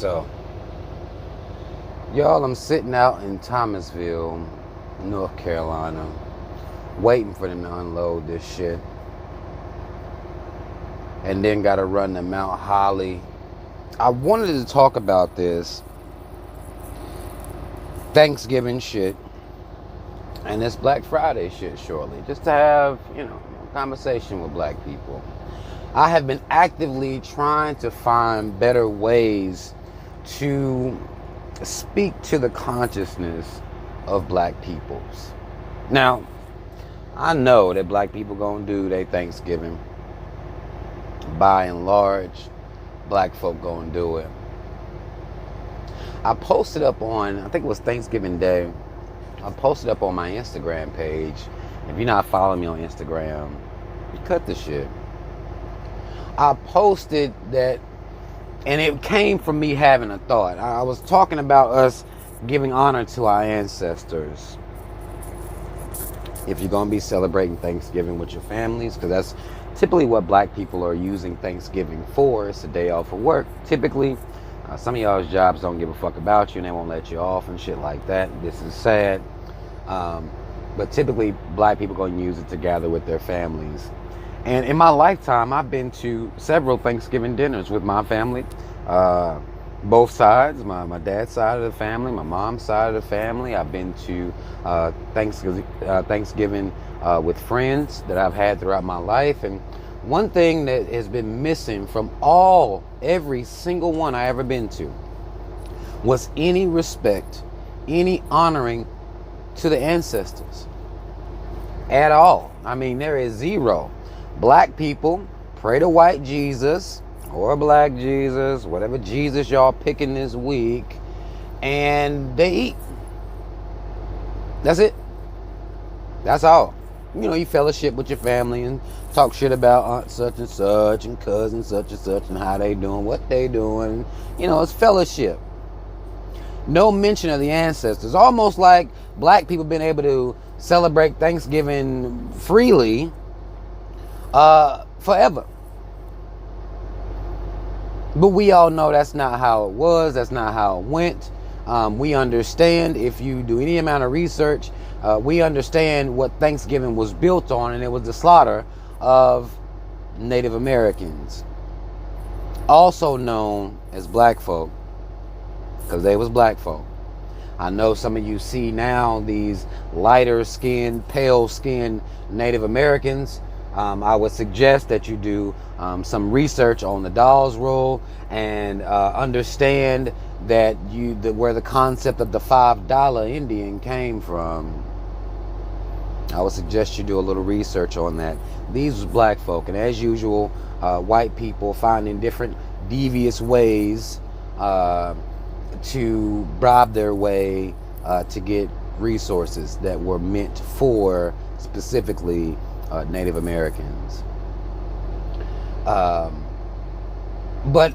So, y'all, I'm sitting out in Thomasville, North Carolina, waiting for them to unload this shit. And then gotta run to Mount Holly. I wanted to talk about this Thanksgiving shit and this Black Friday shit shortly. Just to have, a conversation with black people. I have been actively trying to find better ways to speak to the consciousness of black peoples. Now, I know that black people gonna do their Thanksgiving. By and large, black folk gonna do it. I posted up on, I think it was Thanksgiving Day, I posted up on my Instagram page. If you're not following me on Instagram, cut the shit. I posted that, and it came from me having a thought. I was talking about us giving honor to our ancestors. If you're going to be celebrating Thanksgiving with your families, because that's typically what black people are using Thanksgiving for. It's a day off of work. Typically, some of y'all's jobs don't give a fuck about you and they won't let you off and shit like that. This is sad. But typically, black people are going to use it to gather with their families. And in my lifetime, I've been to several Thanksgiving dinners with my family. Both sides, my dad's side of the family, my mom's side of the family. I've been to Thanksgiving with friends that I've had throughout my life. And one thing that has been missing from every single one I ever been to was any respect, any honoring to the ancestors at all. I mean, there is zero. Black people pray to white Jesus or black Jesus, whatever Jesus y'all picking this week, and they eat. That's it. That's all. You fellowship with your family and talk shit about aunt such and such and cousin such and such and how they doing, what they doing. It's fellowship. No mention of the ancestors. Almost like black people been able to celebrate Thanksgiving freely forever. But we all know that's not how it was. That's not how it went. We understand, if you do any amount of research, we understand what Thanksgiving was built on, and it was the slaughter of Native Americans, also known as black folk, because they was black folk. I know some of you see now these lighter skinned, pale skinned Native Americans. I would suggest that you do some research on the Dawes Roll and understand that where the concept of the $5 Indian came from. I would suggest you do a little research on that. These was black folk, and as usual, white people finding different devious ways to bribe their way to get resources that were meant for specifically Native Americans. But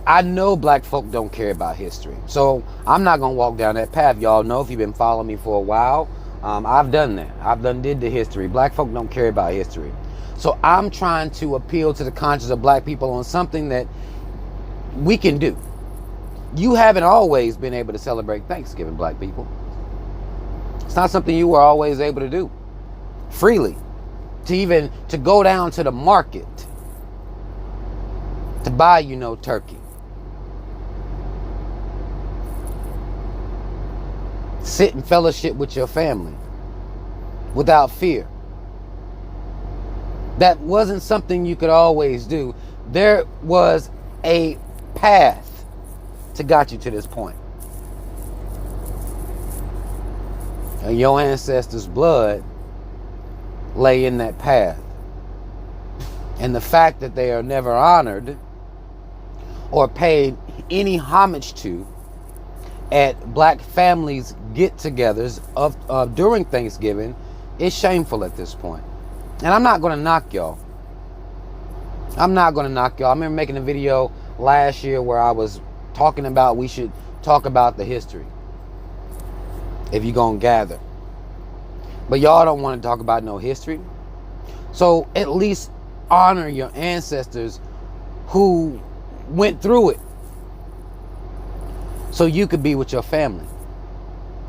I know black folk don't care about history. So I'm not going to walk down that path. Y'all know, if you've been following me for a while, I've done that. I've did the history. Black folk don't care about history. So I'm trying to appeal to the conscience of black people on something that we can do. You haven't always been able to celebrate Thanksgiving, black people. It's not something you were always able to do freely. To go down to the market to buy, turkey. Sit and fellowship with your family without fear. That wasn't something you could always do. There was a path to got you to this point. And your ancestors' blood lay in that path. And the fact that they are never honored or paid any homage to at black families get-togethers during Thanksgiving is shameful at this point. And I'm not going to knock y'all. I remember making a video last year where I was talking about we should talk about the history if you're going to gather. But y'all don't want to talk about no history. So at least honor your ancestors who went through it. so you could be with your family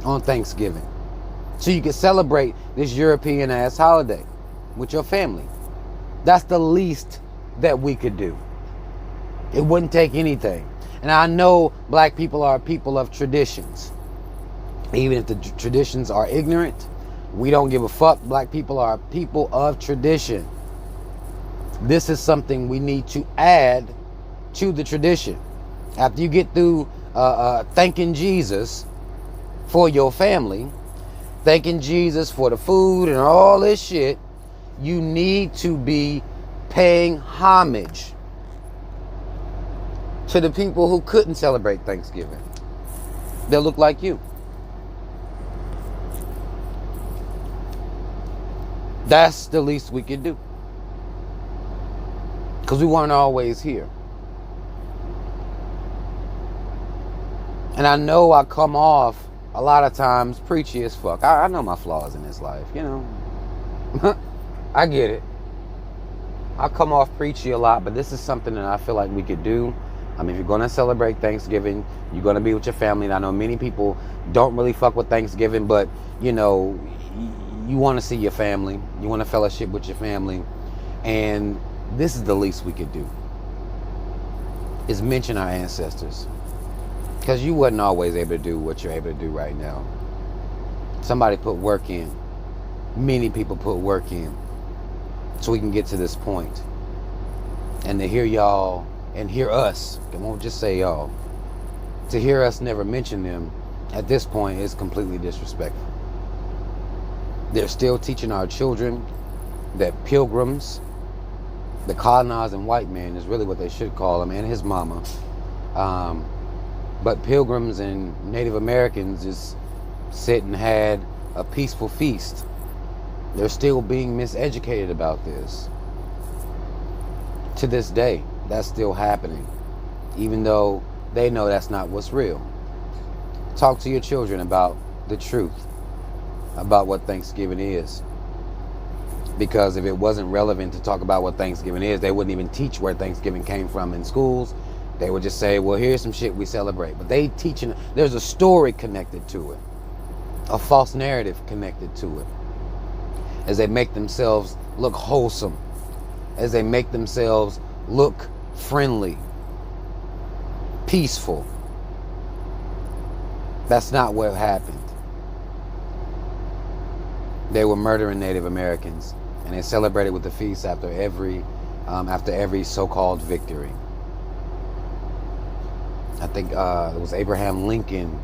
on Thanksgiving. So you could celebrate this European ass holiday with your family. That's the least that we could do. It wouldn't take anything. And I know black people are people of traditions. Even if the traditions are ignorant, we don't give a fuck. Black people are people of tradition. This is something we need to add to the tradition. After you get through thanking Jesus for your family, thanking Jesus for the food and all this shit, you need to be paying homage to the people who couldn't celebrate Thanksgiving. They look like you. That's the least we could do. Because we weren't always here. And I know I come off a lot of times preachy as fuck. I know my flaws in this life, you know. I get it. I come off preachy a lot, but this is something that I feel like we could do. I mean, if you're going to celebrate Thanksgiving, you're going to be with your family. And I know many people don't really fuck with Thanksgiving, but, you know, you want to see your family. You want to fellowship with your family. And this is the least we could do, is mention our ancestors. Because you wasn't always able to do what you're able to do right now. Somebody put work in. Many people put work in so we can get to this point. And to hear y'all and hear us, I won't just say y'all, to hear us never mention them at this point is completely disrespectful. They're still teaching our children that pilgrims, the colonizing white man is really what they should call him, and his mama. But pilgrims and Native Americans just sit and had a peaceful feast. They're still being miseducated about this. To this day, that's still happening, even though they know that's not what's real. Talk to your children about the truth, about what Thanksgiving is. Because if it wasn't relevant to talk about what Thanksgiving is, they wouldn't even teach where Thanksgiving came from in schools. They would just say, well, here's some shit we celebrate. But they teaching, there's a story connected to it, a false narrative connected to it, as they make themselves look wholesome, as they make themselves look friendly, peaceful. That's not what happened. They were murdering Native Americans, and they celebrated with the feast after every so-called victory. I think it was Abraham Lincoln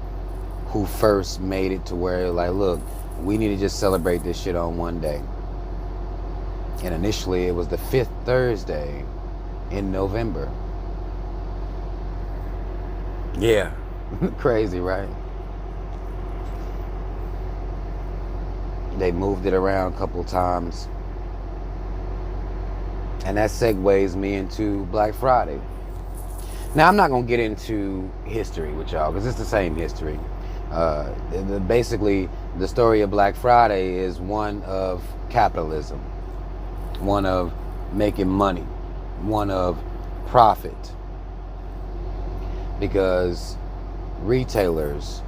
who first made it to where, like, look, we need to just celebrate this shit on one day. And initially it was the 5th Thursday in November. Yeah. Crazy, right? They moved it around a couple times. And that segues me into Black Friday. Now, I'm not going to get into history with y'all because it's the same history. Basically, the story of Black Friday is one of capitalism, one of making money, one of profit. Because retailers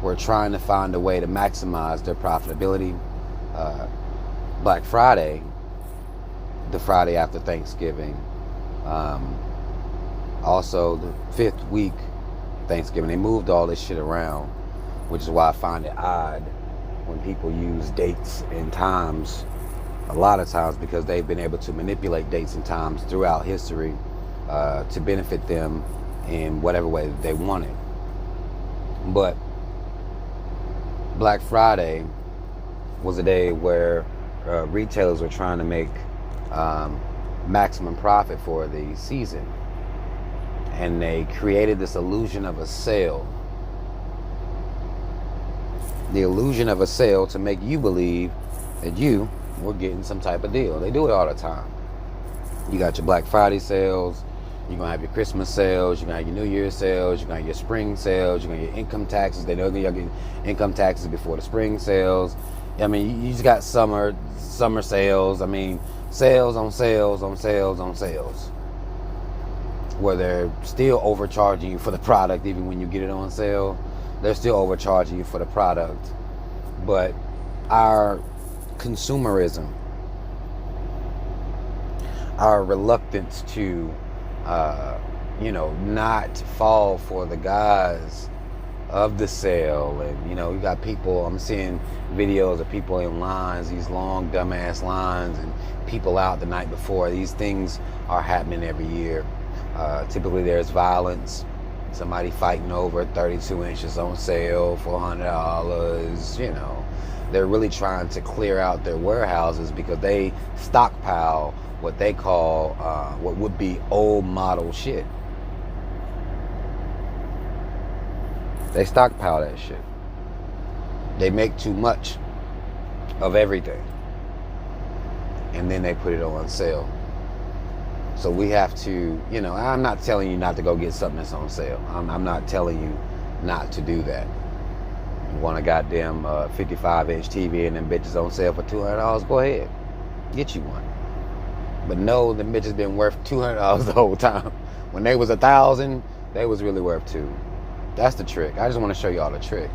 were trying to find a way to maximize their profitability. Black Friday, the Friday after Thanksgiving, also the 5th week Thanksgiving, they moved all this shit around, which is why I find it odd when people use dates and times a lot of times, because they've been able to manipulate dates and times throughout history to benefit them in whatever way they want it. But Black Friday was a day where retailers were trying to make maximum profit for the season. And they created this illusion of a sale. The illusion of a sale to make you believe that you were getting some type of deal. They do it all the time. You got your Black Friday sales. You're going to have your Christmas sales. You're going to have your New Year's sales. You're going to have your spring sales. You're going to get income taxes. They know you're going to get income taxes before the spring sales. I mean, you just got summer sales. I mean, sales on sales on sales on sales. where they're still overcharging you for the product even when you get it on sale. They're still overcharging you for the product. But our consumerism, our reluctance to, not fall for the guise of the sale. And, you got people, I'm seeing videos of people in lines, these long dumbass lines, and people out the night before. These things are happening every year. Typically there's violence, somebody fighting over 32 inches on sale for $100. They're really trying to clear out their warehouses because they stockpile what they call what would be old model shit. They stockpile that shit. They make too much of everything, and then they put it on sale. So we have to, I'm not telling you not to go get something that's on sale. I'm not telling you not to do that. You want a goddamn 55-inch TV and them bitches on sale for $200, go ahead. Get you one. But no, the bitches been worth $200 the whole time. When they was $1,000, they was really worth $200. That's the trick. I just want to show y'all the trick.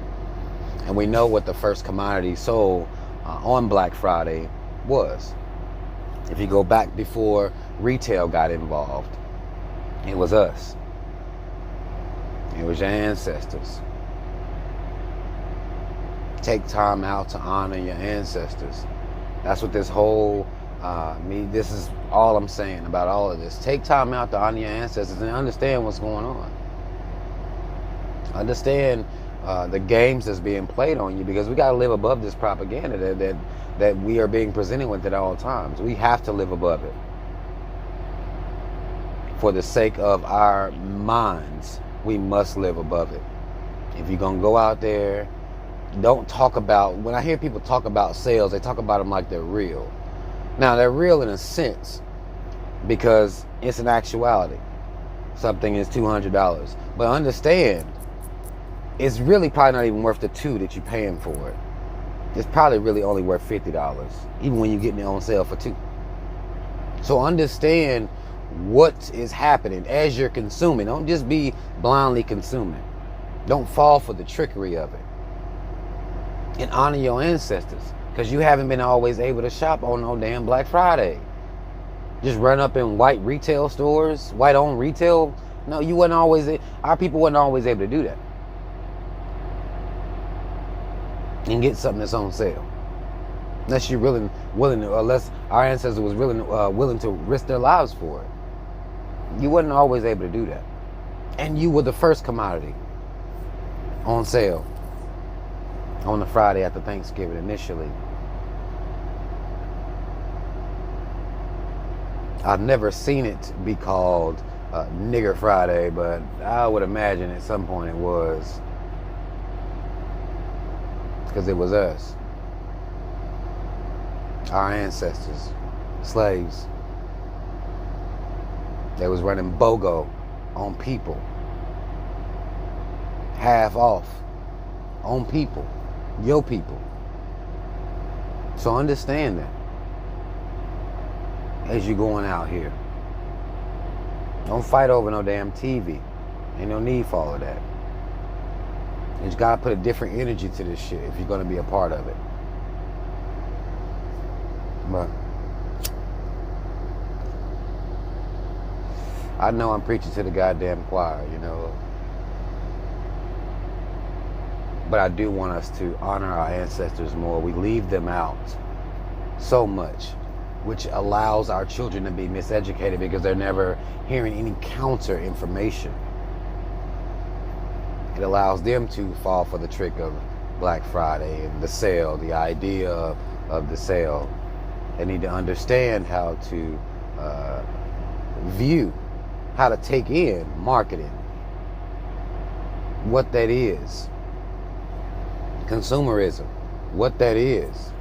And we know what the first commodity sold on Black Friday was. If you go back before retail got involved, it was us. It was your ancestors. Take time out to honor your ancestors. That's what this whole, this is all I'm saying about all of this. Take time out to honor your ancestors and understand what's going on. Understand the games that's being played on you, because we got to live above this propaganda that we are being presented with at all times. We have to live above it. For the sake of our minds, we must live above it. If you're going to go out there, don't talk about, when I hear people talk about sales, they talk about them like they're real. Now, they're real in a sense because it's an actuality. Something is $200. But understand, it's really probably not even worth the $2 that you're paying for it. It's probably really only worth $50, even when you're getting it on sale for $2. So understand what is happening as you're consuming. Don't just be blindly consuming. Don't fall for the trickery of it. And honor your ancestors, because you haven't been always able to shop on no damn Black Friday. Just run up in white retail stores, white-owned retail. No, you wasn't always, our people wasn't always able to do that. And get something that's on sale. Unless you're willing to, unless our ancestors was willing to risk their lives for it. You wasn't always able to do that. And you were the first commodity on sale on the Friday after Thanksgiving initially. I've never seen it be called Nigger Friday, but I would imagine at some point it was. Because it was us. Our ancestors. Slaves. They was running BOGO on people. Half off on people. Your people. So understand that as you're going out here. Don't fight over no damn TV. Ain't no need for all of that. You just gotta put a different energy to this shit if you're gonna be a part of it. But I know I'm preaching to the goddamn choir, But I do want us to honor our ancestors more. We leave them out so much, which allows our children to be miseducated because they're never hearing any counter information. It allows them to fall for the trick of Black Friday and the sale, the idea of the sale. They need to understand how to view, how to take in marketing, what that is. Consumerism, what that is,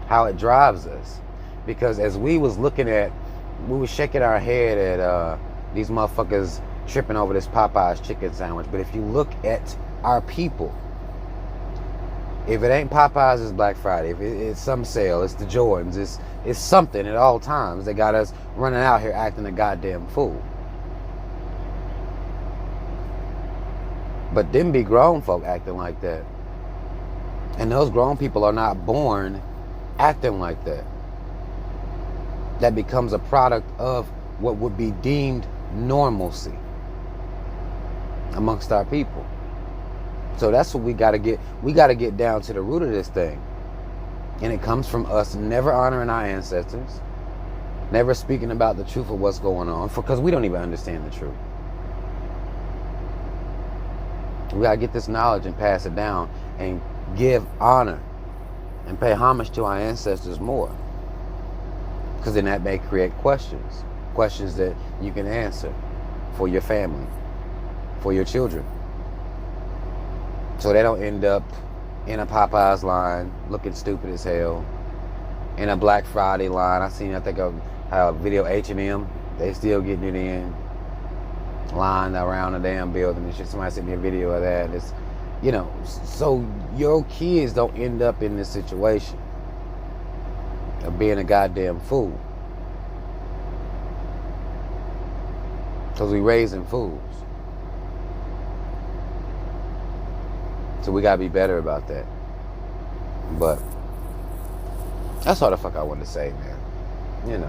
how it drives us. Because as we was looking at, we was shaking our head at these motherfuckers tripping over this Popeye's chicken sandwich. But if you look at our people, if it ain't Popeye's, it's Black Friday. If it's some sale, it's the Jordans, it's something at all times that got us running out here acting a goddamn fool. But them be grown folk acting like that. And those grown people are not born acting like that. That becomes a product of what would be deemed normalcy amongst our people. So that's what we got to get. We got to get down to the root of this thing. And it comes from us never honoring our ancestors, never speaking about the truth of what's going on, because we don't even understand the truth. We got to get this knowledge and pass it down and give honor and pay homage to our ancestors more. Because then that may create questions that you can answer for your family, for your children. So they don't end up in a Popeyes line looking stupid as hell, in a Black Friday line. I think a video H&M, they still getting it in, line around the damn building and shit. Somebody sent me a video of that. It's, so your kids don't end up in this situation of being a goddamn fool. Because we raising fools. So we gotta be better about that. But that's all the fuck I wanted to say, man.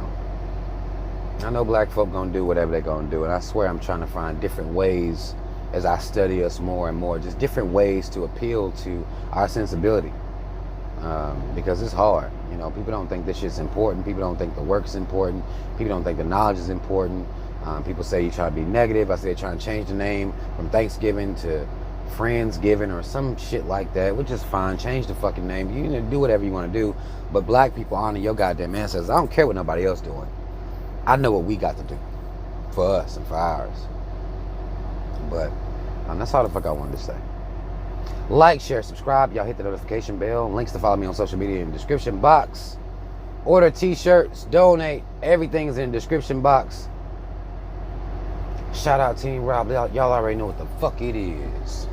I know black folk gonna do whatever they gonna do, and I swear I'm trying to find different ways as I study us more and more, just different ways to appeal to our sensibility. Because it's hard. People don't think this shit's important. People don't think the work's important. People don't think the knowledge is important. People say you try to be negative. I say trying to change the name from Thanksgiving to Friendsgiving or some shit like that, which is fine. Change the fucking name. You can do whatever you want to do. But black people honor your goddamn ancestors. I don't care what nobody else doing. I know what we got to do for us and for ours. But that's all the fuck I wanted to say. Like, share, subscribe. Y'all hit the notification bell. Links to follow me on social media in the description box. Order t-shirts, donate. Everything is in the description box. Shout out Team Rob. Y'all already know what the fuck it is.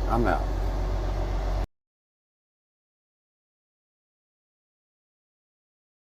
I'm out.